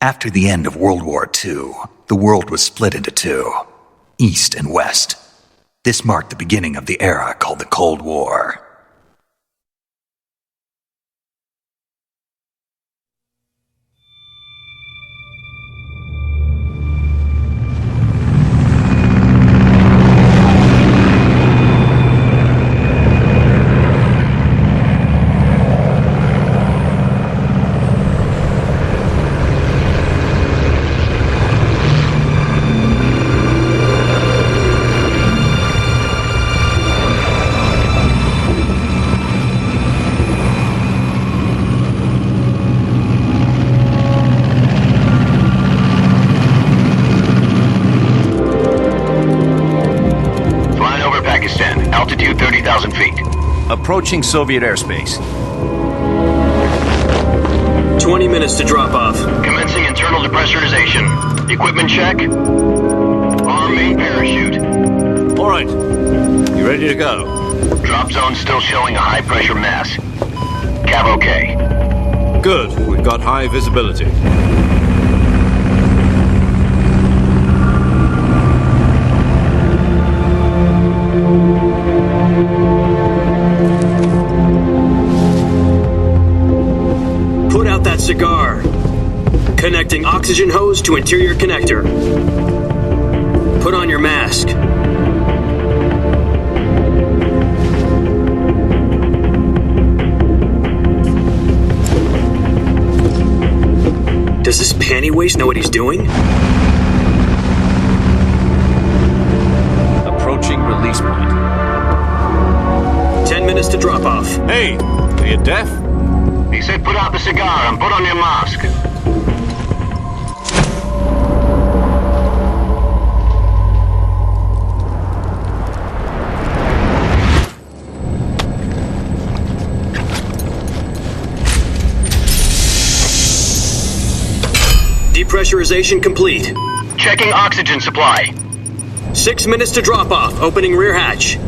After the end of World War II, the world was split into two, East and West. This marked the beginning of the era called the Cold War. Approaching Soviet airspace. 20 minutes to drop off. Commencing internal depressurization. Equipment check. Arm main parachute. All right. You ready to go? Drop zone still showing a high pressure mass. Cav okay. Good. We've got high visibility. Cigar. Connecting oxygen hose to interior connector. Put on your mask. Does this panty waste know what he's doing? Approaching release point. 10 minutes to drop off. Hey, are you deaf? He said put out the cigar and put on your mask. Depressurization complete. Checking oxygen supply. 6 minutes to drop off. Opening rear hatch.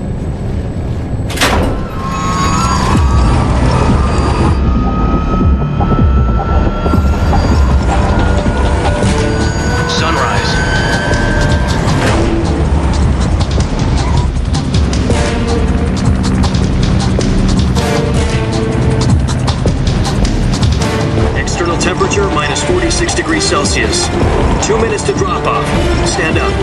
Temperature minus 46 degrees Celsius. 2 minutes to drop off. Stand up.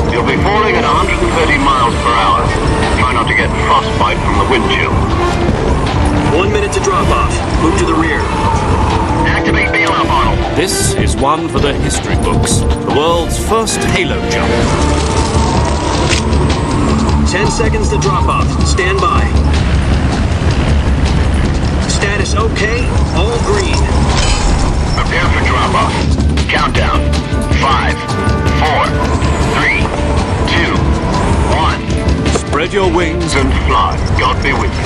You'll be falling at 130 miles per hour. Try not to get frostbite from the wind chill. 1 minute to drop off. Move to the rear. Activate bailout model. This is one for the history books. The world's first halo jump. 10 seconds to drop off. Stand by. Status okay, all green. Prepare for drop-off. Countdown. 5, 4, 3, 2, 1. Spread your wings And fly. God be with you.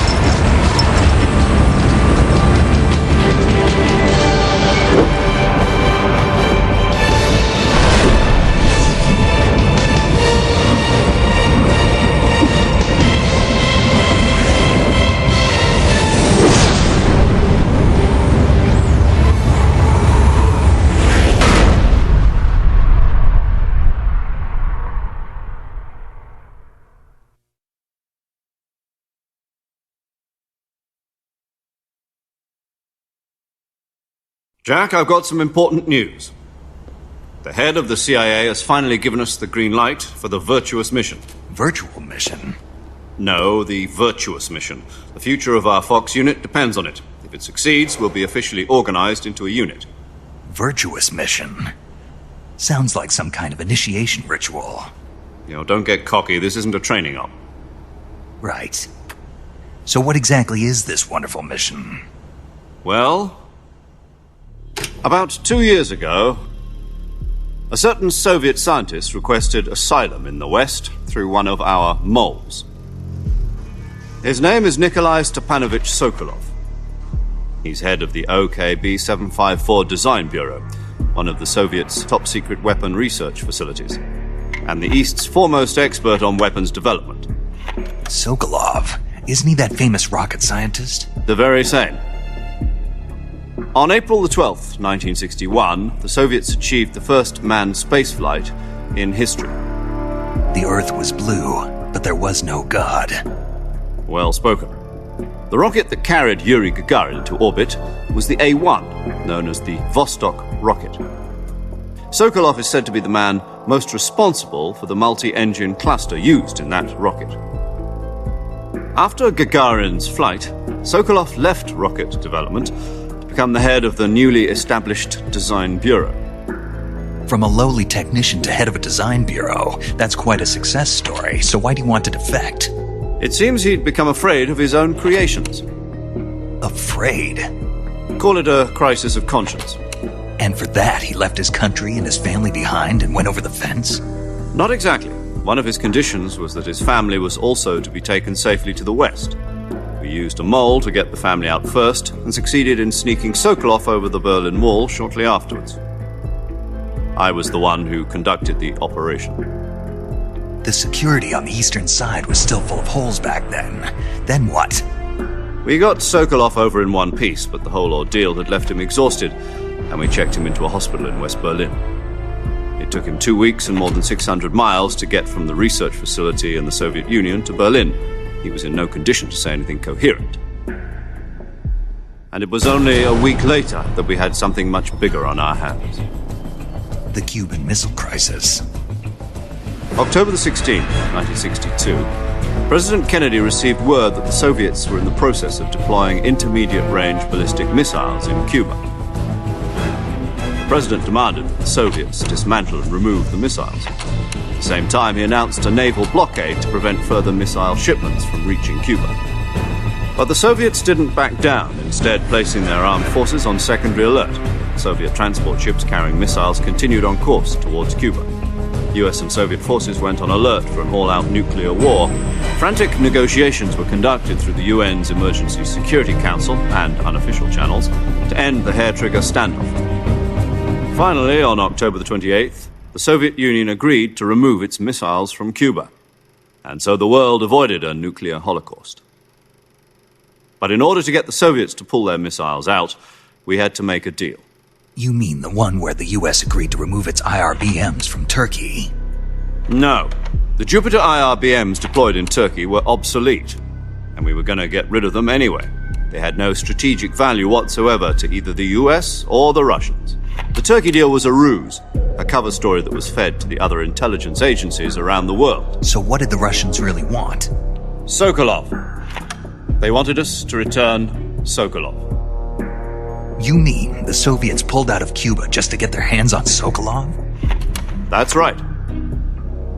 Jack, I've got some important news. The head of the CIA has finally given us the green light for the virtuous mission. Virtual mission? No, the virtuous mission. The future of our Fox unit depends on it. If it succeeds, we'll be officially organized into a unit. Virtuous mission? Sounds like some kind of initiation ritual. You know, don't get cocky. This isn't a training op. Right. So what exactly is this wonderful mission? Well, about 2 years ago, a certain Soviet scientist requested asylum in the West through one of our moles. His name is Nikolai Stepanovich Sokolov. He's head of the OKB-754 Design Bureau, one of the Soviets' top-secret weapon research facilities, and the East's foremost expert on weapons development. Sokolov? Isn't he that famous rocket scientist? The very same. On April the 12th, 1961, the Soviets achieved the first manned spaceflight in history. The Earth was blue, but there was no God. Well spoken. The rocket that carried Yuri Gagarin to orbit was the A-1, known as the Vostok rocket. Sokolov is said to be the man most responsible for the multi-engine cluster used in that rocket. After Gagarin's flight, Sokolov left rocket development to become the head of the newly established Design Bureau. From a lowly technician to head of a design bureau, that's quite a success story, so why do you want to defect? It seems he'd become afraid of his own creations. Afraid? Call it a crisis of conscience. And for that, he left his country and his family behind and went over the fence? Not exactly. One of his conditions was that his family was also to be taken safely to the west. We used a mole to get the family out first and succeeded in sneaking Sokolov over the Berlin Wall shortly afterwards. I was the one who conducted the operation. The security on the eastern side was still full of holes back then. Then what? We got Sokolov over in one piece, but the whole ordeal had left him exhausted, and we checked him into a hospital in West Berlin. It took him 2 weeks and more than 600 miles to get from the research facility in the Soviet Union to Berlin. He was in no condition to say anything coherent. And it was only a week later that we had something much bigger on our hands. The Cuban Missile Crisis. October the 16th, 1962, President Kennedy received word that the Soviets were in the process of deploying intermediate-range ballistic missiles in Cuba. The President demanded that the Soviets dismantle and remove the missiles. At the same time, he announced a naval blockade to prevent further missile shipments from reaching Cuba. But the Soviets didn't back down, instead placing their armed forces on secondary alert. Soviet transport ships carrying missiles continued on course towards Cuba. US and Soviet forces went on alert for an all-out nuclear war. Frantic negotiations were conducted through the UN's Emergency Security Council and unofficial channels to end the hair-trigger standoff. Finally, on October the 28th, the Soviet Union agreed to remove its missiles from Cuba. And so the world avoided a nuclear holocaust. But in order to get the Soviets to pull their missiles out, we had to make a deal. You mean the one where the US agreed to remove its IRBMs from Turkey? No. The Jupiter IRBMs deployed in Turkey were obsolete, and we were going to get rid of them anyway. They had no strategic value whatsoever to either the US or the Russians. The Turkey deal was a ruse, a cover story that was fed to the other intelligence agencies around the world. So what did the Russians really want? Sokolov. They wanted us to return Sokolov. You mean the Soviets pulled out of Cuba just to get their hands on Sokolov? That's right.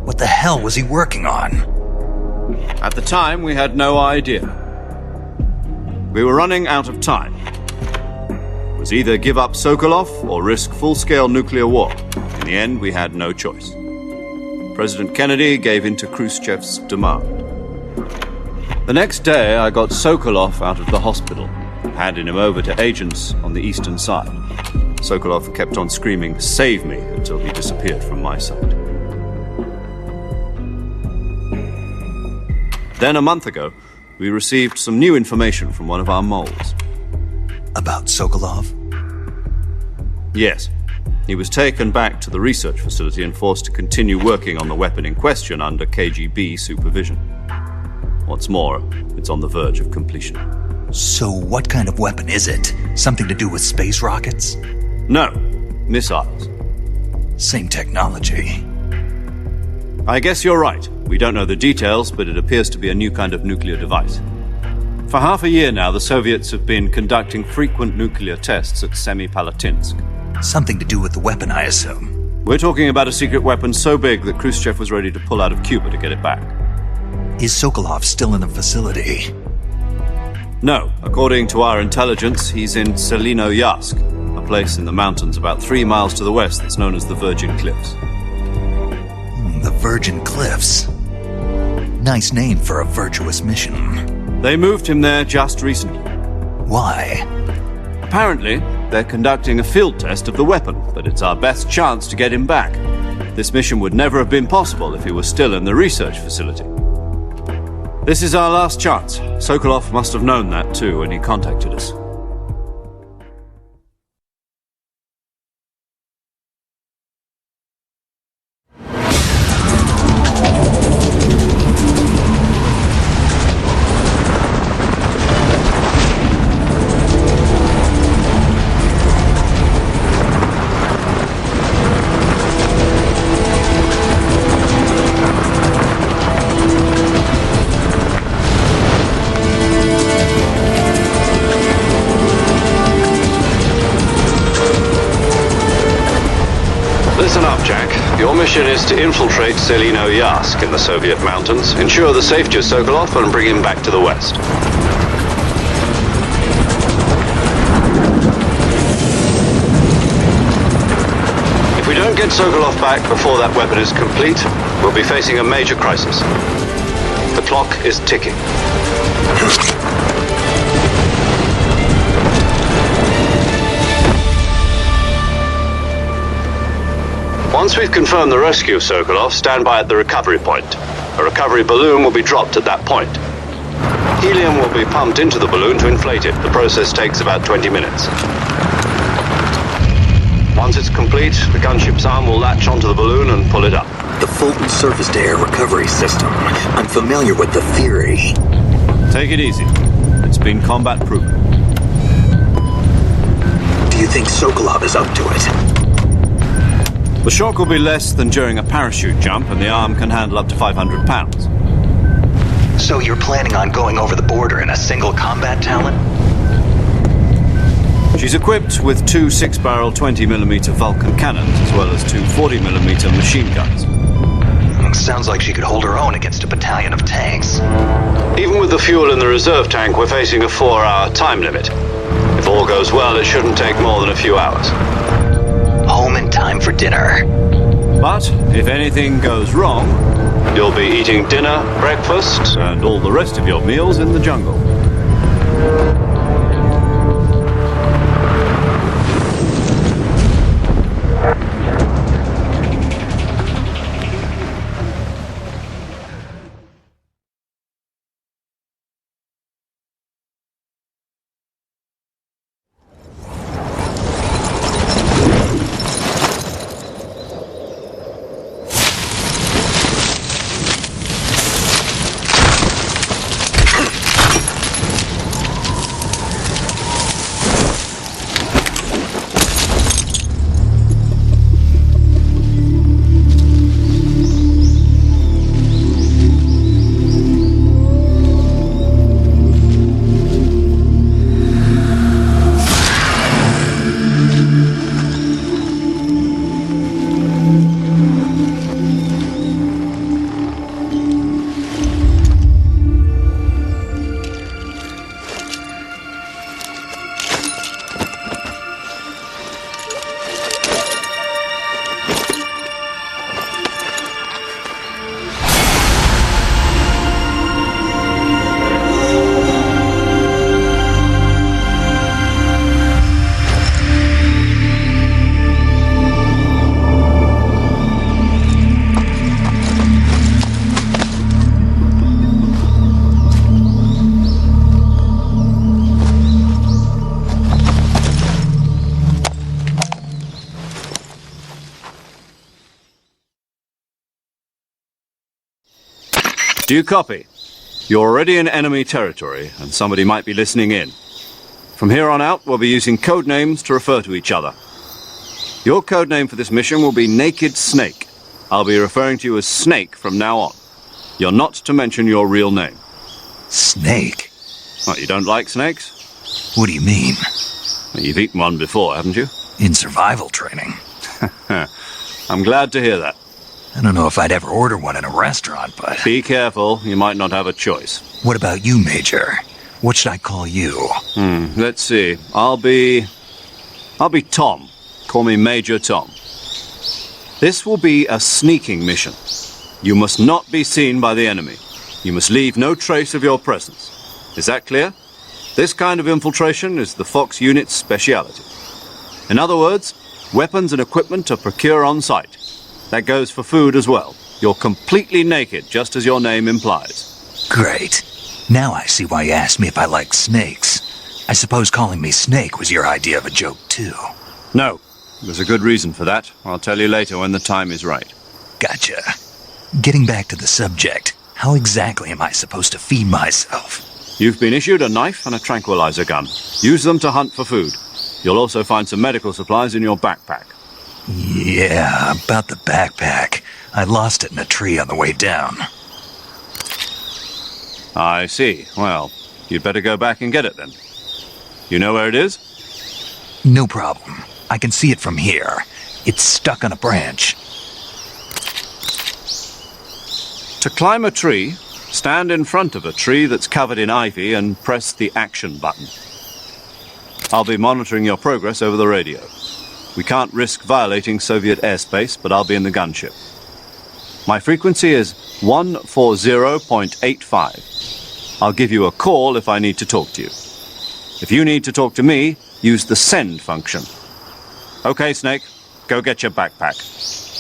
What the hell was he working on? At the time, we had no idea. We were running out of time. It was either give up Sokolov or risk full-scale nuclear war. In the end, we had no choice. President Kennedy gave in to Khrushchev's demand. The next day, I got Sokolov out of the hospital, handing him over to agents on the eastern side. Sokolov kept on screaming, "Save me," until he disappeared from my sight. Then a month ago, we received some new information from one of our moles. About Sokolov? Yes. He was taken back to the research facility and forced to continue working on the weapon in question under KGB supervision. What's more, it's on the verge of completion. So what kind of weapon is it? Something to do with space rockets? No, missiles. Same technology. I guess you're right. We don't know the details, but it appears to be a new kind of nuclear device. For half a year now, the Soviets have been conducting frequent nuclear tests at Semipalatinsk. Something to do with the weapon, I assume. We're talking about a secret weapon so big that Khrushchev was ready to pull out of Cuba to get it back. Is Sokolov still in the facility? No. According to our intelligence, he's in Selinoyarsk, a place in the mountains about 3 miles to the west that's known as the Virgin Cliffs. The Virgin Cliffs. Nice name for a virtuous mission. They moved him there just recently. Why? Apparently, they're conducting a field test of the weapon, but it's our best chance to get him back. This mission would never have been possible if he was still in the research facility. This is our last chance. Sokolov must have known that too when he contacted us. Your mission is to infiltrate Selino-Yask in the Soviet mountains, ensure the safety of Sokolov, and bring him back to the West. If we don't get Sokolov back before that weapon is complete, we'll be facing a major crisis. The clock is ticking. Once we've confirmed the rescue of Sokolov, stand by at the recovery point. A recovery balloon will be dropped at that point. Helium will be pumped into the balloon to inflate it. The process takes about 20 minutes. Once it's complete, the gunship's arm will latch onto the balloon and pull it up. The Fulton surface-to-air recovery system. I'm familiar with the theory. Take it easy. It's been combat-proven. Do you think Sokolov is up to it? The shock will be less than during a parachute jump, and the arm can handle up to 500 pounds. So you're planning on going over the border in a single combat Talon? She's equipped with two 6-barrel 20mm Vulcan cannons, as well as two 40mm machine guns. Sounds like she could hold her own against a battalion of tanks. Even with the fuel in the reserve tank, we're facing a 4-hour time limit. If all goes well, it shouldn't take more than a few hours. Home in time for dinner. But if anything goes wrong, you'll be eating dinner, breakfast, and all the rest of your meals in the jungle. Do you copy? You're already in enemy territory, and somebody might be listening in. From here on out, we'll be using code names to refer to each other. Your code name for this mission will be Naked Snake. I'll be referring to you as Snake from now on. You're not to mention your real name. Snake? What, you don't like snakes? What do you mean? Well, you've eaten one before, haven't you? In survival training. I'm glad to hear that. I don't know if I'd ever order one in a restaurant, but... Be careful, you might not have a choice. What about you, Major? What should I call you? Let's see. I'll be Tom. Call me Major Tom. This will be a sneaking mission. You must not be seen by the enemy. You must leave no trace of your presence. Is that clear? This kind of infiltration is the Fox unit's speciality. In other words, weapons and equipment are procured on site. That goes for food as well. You're completely naked, just as your name implies. Great. Now I see why you asked me if I like snakes. I suppose calling me Snake was your idea of a joke, too. No. There's a good reason for that. I'll tell you later when the time is right. Gotcha. Getting back to the subject, how exactly am I supposed to feed myself? You've been issued a knife and a tranquilizer gun. Use them to hunt for food. You'll also find some medical supplies in your backpack. Yeah, about the backpack. I lost it in a tree on the way down. I see. Well, you'd better go back and get it then. You know where it is? No problem. I can see it from here. It's stuck on a branch. To climb a tree, stand in front of a tree that's covered in ivy and press the action button. I'll be monitoring your progress over the radio. We can't risk violating Soviet airspace, but I'll be in the gunship. My frequency is 140.85. I'll give you a call if I need to talk to you. If you need to talk to me, use the send function. Okay, Snake, go get your backpack.